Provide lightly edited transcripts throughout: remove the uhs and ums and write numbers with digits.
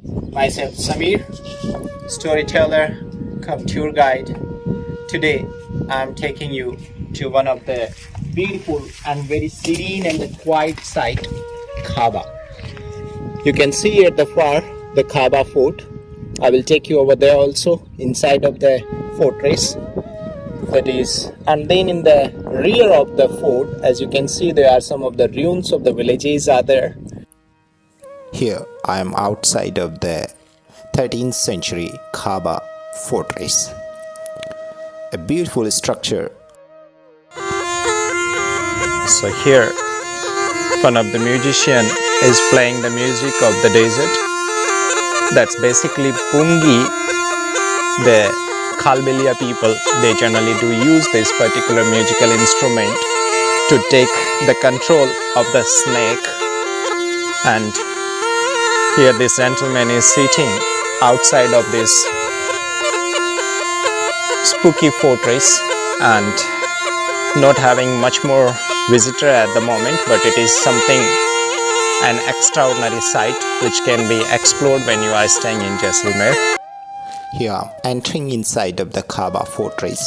Myself Samir, storyteller, come tour guide. Today I'm taking you to one of the beautiful and very serene and quiet site, Khaba. You can see at the far the Khaba Fort. I will take you over there also inside of the fortress. That is, and then in the rear of the fort, as you can see, there are some of the ruins of the villages are there. Here I am outside of the 13th century Khaba Fortress, a beautiful structure. So here one of the musician is playing the music of the desert. That's basically pungi. The Khalbelia people, they generally do use this particular musical instrument to take the control of the snake. And here this gentleman is sitting outside of this spooky fortress and not having much more visitor at the moment, but it is something, an extraordinary sight which can be explored when you are staying in Jaisalmer. Here, entering inside of the Khaba Fortress.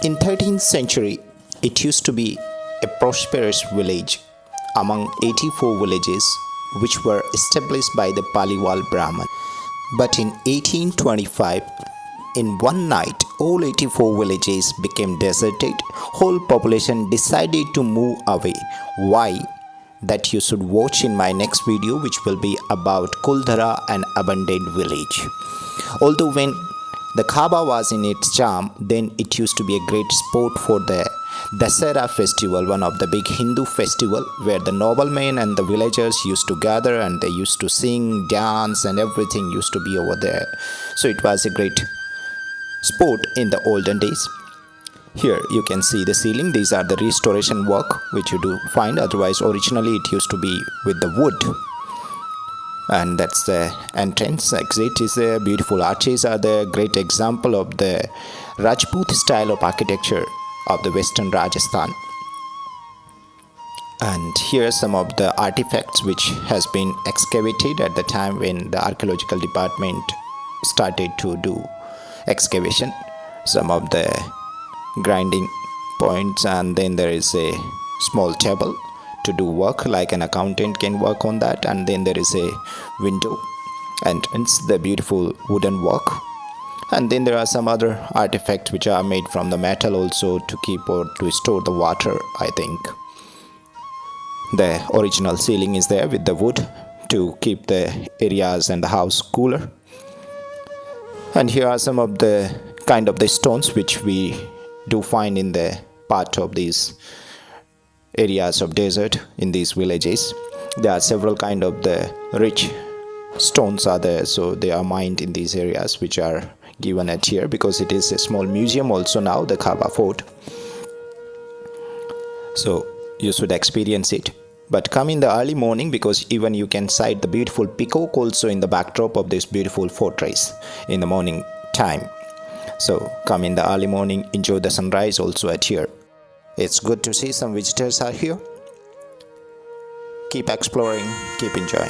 In 13th century, it used to be a prosperous village among 84 villages which were established by the Paliwal Brahmins. But in 1825, in one night, all 84 villages became deserted. Whole population decided to move away. Why? That you should watch in my next video, which will be about Kuldhara, an abandoned village. Although when the Khaba was in its charm, then it used to be a great sport for the Dasara festival, one of the big Hindu festival where the noblemen and the villagers used to gather and they used to sing, dance and everything used to be over there. So it was a great sport in the olden days. Here you can see the ceiling. These are the restoration work which you do find. Otherwise originally it used to be with the wood. And that's the entrance. Exit is there. Beautiful arches are there. Great example of the Rajput style of architecture of the western Rajasthan. And here are some of the artifacts which has been excavated at the time when the archaeological department started to do excavation. Some of the grinding points, and then there is a small table to do work like an accountant can work on that, and then there is a window entrance, the beautiful wooden work, and then there are some other artifacts which are made from the metal also to keep or to store the water. I think the original ceiling is there with the wood to keep the areas and the house cooler. And here are some of the kind of the stones which we do find in the part of these areas of desert in these villages. There are several kind of the rich stones are there, so they are mined in these areas which are given at here because it is a small museum also now, the Khaba Fort. So you should experience it. But come in the early morning because even you can sight the beautiful peacock also in the backdrop of this beautiful fortress in the morning time. So come in the early morning, enjoy the sunrise also at here. It's good to see some visitors are here. Keep exploring, keep enjoying.